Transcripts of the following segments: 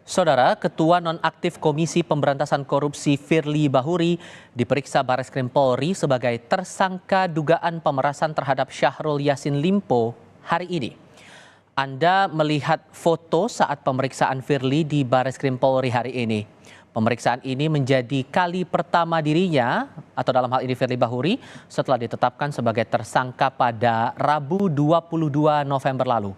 Saudara, Ketua Nonaktif Komisi Pemberantasan Korupsi Firly Bahuri diperiksa Bareskrim Polri sebagai tersangka dugaan pemerasan terhadap Syahrul Yassin Limpo hari ini. Anda melihat foto saat pemeriksaan Firly di Bareskrim Polri hari ini. Pemeriksaan ini menjadi kali pertama dirinya, atau dalam hal ini Firly Bahuri, setelah ditetapkan sebagai tersangka pada Rabu 22 November lalu.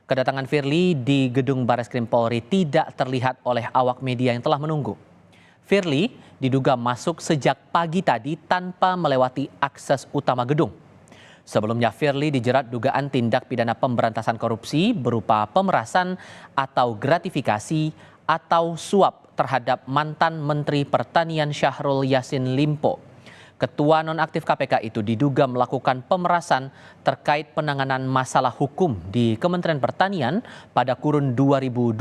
Kedatangan Firly di gedung Bareskrim Polri tidak terlihat oleh awak media yang telah menunggu. Firly diduga masuk sejak pagi tadi tanpa melewati akses utama gedung. Sebelumnya Firly dijerat dugaan tindak pidana pemberantasan korupsi berupa pemerasan atau gratifikasi atau suap terhadap mantan Menteri Pertanian Syahrul Yassin Limpo. Ketua nonaktif KPK itu diduga melakukan pemerasan terkait penanganan masalah hukum di Kementerian Pertanian pada kurun 2020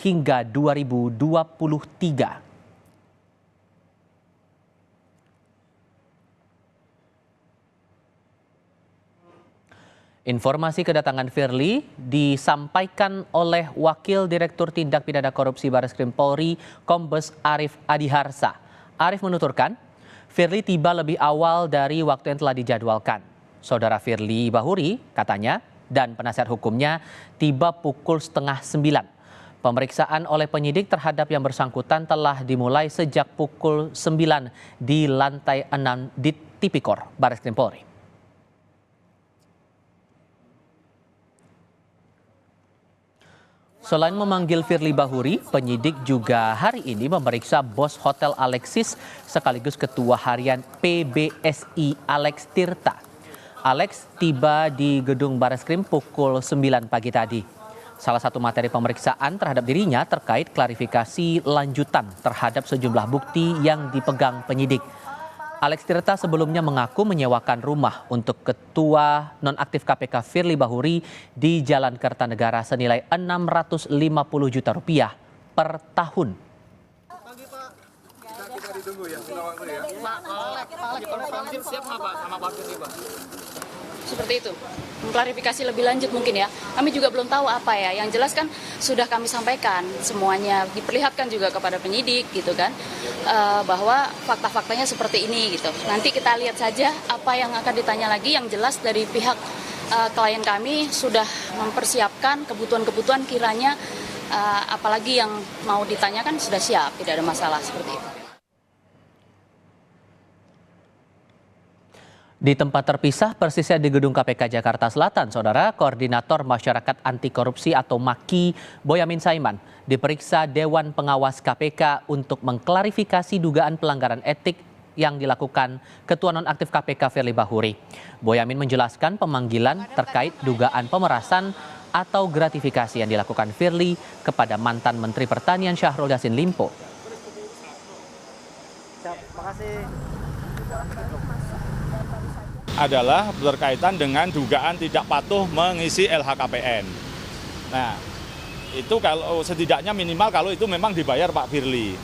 hingga 2023. Informasi kedatangan Firly disampaikan oleh Wakil Direktur Tindak Pidana Korupsi Bareskrim Polri, Kombes Arief Adiharsa. Arief menuturkan, Firly tiba lebih awal dari waktu yang telah dijadwalkan. Saudara Firly Bahuri katanya dan penasihat hukumnya tiba pukul 8:30. Pemeriksaan oleh penyidik terhadap yang bersangkutan telah dimulai sejak pukul 9 di lantai 6 di Tipikor, Bareskrim Polri. Selain memanggil Firly Bahuri, penyidik juga hari ini memeriksa bos Hotel Alexis sekaligus Ketua Harian PBSI Alex Tirta. Alex tiba di gedung Bareskrim pukul 9 pagi tadi. Salah satu materi pemeriksaan terhadap dirinya terkait klarifikasi lanjutan terhadap sejumlah bukti yang dipegang penyidik. Alex Tirta sebelumnya mengaku menyewakan rumah untuk Ketua Nonaktif KPK Firly Bahuri di Jalan Kertanegara senilai Rp650 juta per tahun. Pagi Pak, kita ditunggu ya, kita waktu ya. Pak, siap nggak Pak sama Pak Firly Pak? Seperti itu, mengklarifikasi lebih lanjut mungkin ya. Kami juga belum tahu apa ya, yang jelas kan sudah kami sampaikan semuanya, diperlihatkan juga kepada penyidik gitu kan, bahwa fakta-faktanya seperti ini gitu. Nanti kita lihat saja apa yang akan ditanya lagi, yang jelas dari pihak klien kami sudah mempersiapkan kebutuhan-kebutuhan kiranya apalagi yang mau ditanyakan sudah siap, tidak ada masalah seperti itu. Di tempat terpisah persisnya di gedung KPK Jakarta Selatan, Saudara, Koordinator Masyarakat Anti Korupsi atau MAKI Boyamin Saiman diperiksa Dewan Pengawas KPK untuk mengklarifikasi dugaan pelanggaran etik yang dilakukan Ketua Nonaktif KPK Firly Bahuri. Boyamin menjelaskan pemanggilan terkait dugaan pemerasan atau gratifikasi yang dilakukan Firly kepada mantan Menteri Pertanian Syahrul Yassin Limpo. Terima kasih. Adalah berkaitan dengan dugaan tidak patuh mengisi LHKPN. Nah, itu kalau setidaknya minimal kalau itu memang dibayar Pak Firly.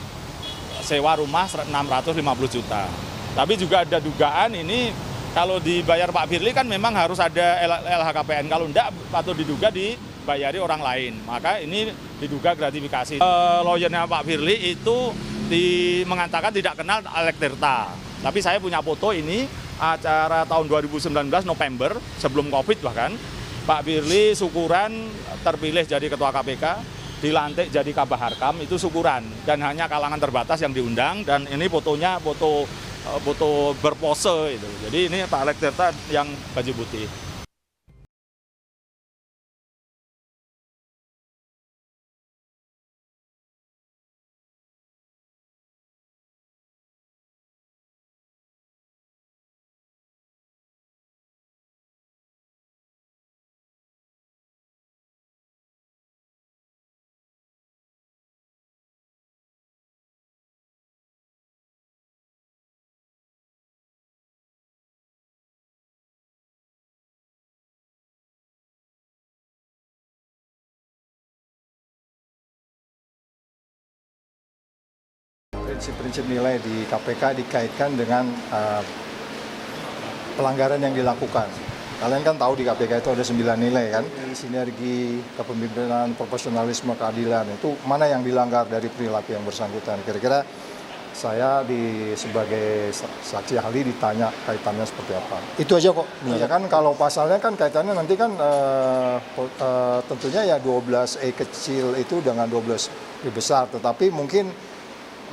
Sewa rumah 650 juta. Tapi juga ada dugaan ini kalau dibayar Pak Firly kan memang harus ada LHKPN. Kalau enggak patut diduga dibayari orang lain. Maka ini diduga gratifikasi. Lawyernya Pak Firly itu mengatakan tidak kenal Alex Tirta. Tapi saya punya foto ini acara tahun 2019 November sebelum Covid bahkan Pak Firly syukuran terpilih jadi Ketua KPK, dilantik jadi Kabah Harkam itu syukuran dan hanya kalangan terbatas yang diundang dan ini fotonya foto berpose itu. Jadi ini Pak Alex Tirta yang baju putih. Prinsip-prinsip nilai di KPK dikaitkan dengan pelanggaran yang dilakukan. Kalian kan tahu di KPK itu ada 9 nilai kan, sinergi, kepemimpinan, profesionalisme, keadilan, itu mana yang dilanggar dari perilaku yang bersangkutan. Kira-kira saya sebagai saksi ahli ditanya kaitannya seperti apa. Itu aja kok. Ya kan kalau pasalnya kan kaitannya nanti kan tentunya ya 12E kecil itu dengan 12E besar, tetapi mungkin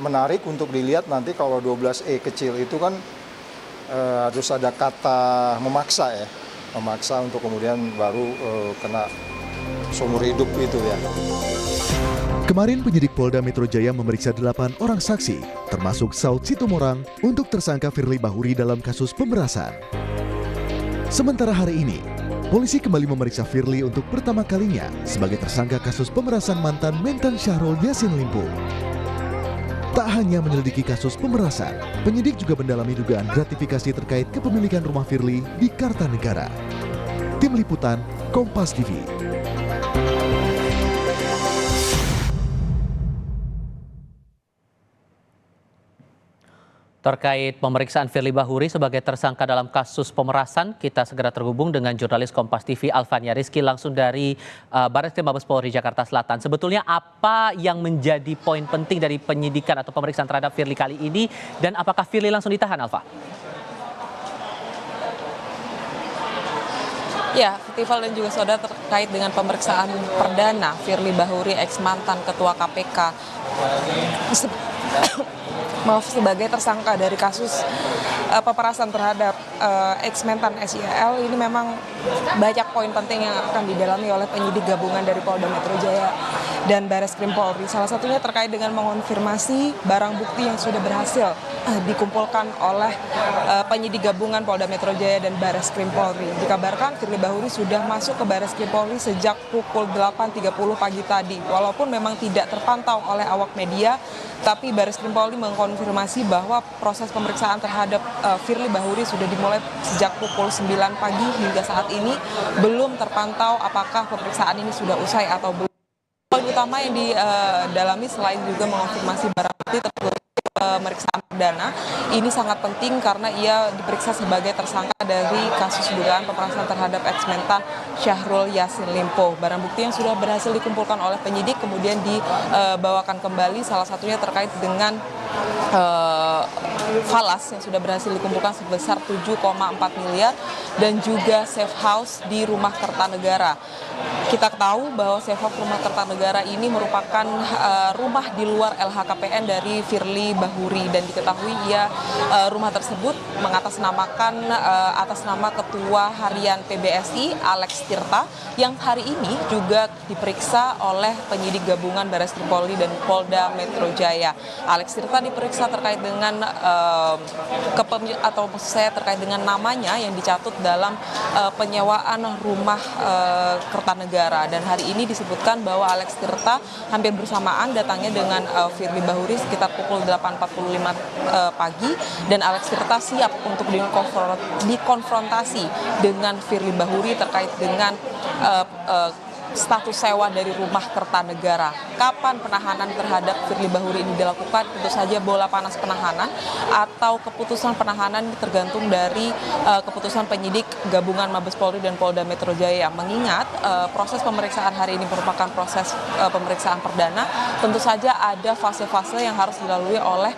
menarik untuk dilihat nanti kalau 12E kecil itu kan harus ada kata memaksa ya. Memaksa untuk kemudian baru kena seumur hidup itu ya. Kemarin penyidik Polda Metro Jaya memeriksa 8 orang saksi, termasuk Saud Situmorang, untuk tersangka Firly Bahuri dalam kasus pemerasan. Sementara hari ini, polisi kembali memeriksa Firly untuk pertama kalinya sebagai tersangka kasus pemerasan mantan Mentan Syahrul Yassin Limpo. Tak hanya menyelidiki kasus pemerasan, penyidik juga mendalami dugaan gratifikasi terkait kepemilikan rumah Firly di Kartanegara. Tim Liputan, Kompas TV. Terkait pemeriksaan Firly Bahuri sebagai tersangka dalam kasus pemerasan, kita segera terhubung dengan jurnalis Kompas TV Alvania Rizky langsung dari Barreskrim Mabes Polri Jakarta Selatan. Sebetulnya apa yang menjadi poin penting dari penyidikan atau pemeriksaan terhadap Firly kali ini, dan apakah Firly langsung ditahan, Alfa? Ya, Tiffal dan juga saudara, terkait dengan pemeriksaan perdana Firly Bahuri, ex mantan Ketua KPK, sebagai tersangka dari kasus pemerasan terhadap ex mentan SYL, ini memang banyak poin penting yang akan didalami oleh penyidik gabungan dari Polda Metro Jaya dan Barreskrim Polri. Salah satunya terkait dengan mengonfirmasi barang bukti yang sudah berhasil dikumpulkan oleh penyidik gabungan Polda Metro Jaya dan Barreskrim Polri. Dikabarkan Firly Bahuri sudah masuk ke Barreskrim Polri sejak pukul 8.30 pagi tadi. Walaupun memang tidak terpantau oleh awak media, tapi Barreskrim Polri mengkonfirmasi bahwa proses pemeriksaan terhadap Firly Bahuri sudah dimulai sejak pukul 9 pagi hingga saat ini belum terpantau apakah pemeriksaan ini sudah usai atau belum. Poin utama yang didalami selain juga mengonfirmasi barang bukti tersebut, pemeriksaan perdana ini sangat penting karena ia diperiksa sebagai tersangka dari kasus dugaan pemerasan terhadap ex mentan Syahrul Yassin Limpo. Barang bukti yang sudah berhasil dikumpulkan oleh penyidik kemudian dibawakan kembali, salah satunya terkait dengan falas yang sudah berhasil dikumpulkan sebesar 7,4 miliar dan juga safe house di rumah Kertanegara. Kita tahu bahwa safe house rumah Kertanegara ini merupakan rumah di luar LHKPN dari Firly Bahuri, dan diketahui rumah tersebut mengatasnamakan atas nama Ketua Harian PBSI Alex Tirta yang hari ini juga diperiksa oleh penyidik gabungan Barreskrim Polri dan Polda Metro Jaya. Alex Tirta diperiksa terkait dengan terkait dengan namanya yang dicatut dalam penyewaan rumah Kertanegara, dan hari ini disebutkan bahwa Alex Tirta hampir bersamaan datangnya dengan Firly Bahuri sekitar pukul 8.45 pagi, dan Alex Tirta siap untuk dikonfrontasi dengan Firly Bahuri terkait dengan status sewa dari rumah Kertanegara. Kapan penahanan terhadap Firly Bahuri ini dilakukan? Tentu saja bola panas penahanan atau keputusan penahanan tergantung dari keputusan penyidik gabungan Mabes Polri dan Polda Metro Jaya. Mengingat proses pemeriksaan hari ini merupakan proses pemeriksaan perdana, tentu saja ada fase-fase yang harus dilalui oleh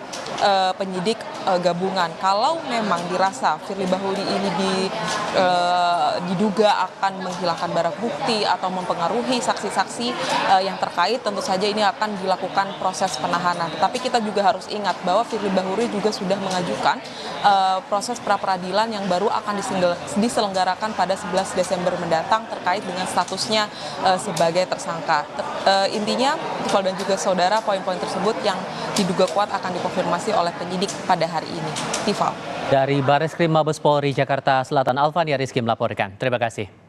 penyidik gabungan. Kalau memang dirasa Firly Bahuri ini diduga akan menghilangkan barang bukti atau mempengaruhi saksi-saksi yang terkait, tentu saja ini akan dilakukan proses penahanan. Tetapi kita juga harus ingat bahwa Firly Bahuri juga sudah mengajukan proses pra-peradilan yang baru akan diselenggarakan pada 11 Desember mendatang terkait dengan statusnya sebagai tersangka. Intinya, Tifal dan juga saudara, poin-poin tersebut yang diduga kuat akan dikonfirmasi oleh penyidik pada hari ini. Tifal. Dari Barreskrim Mabes Polri Jakarta Selatan, Alvania Rizky melaporkan. Terima kasih.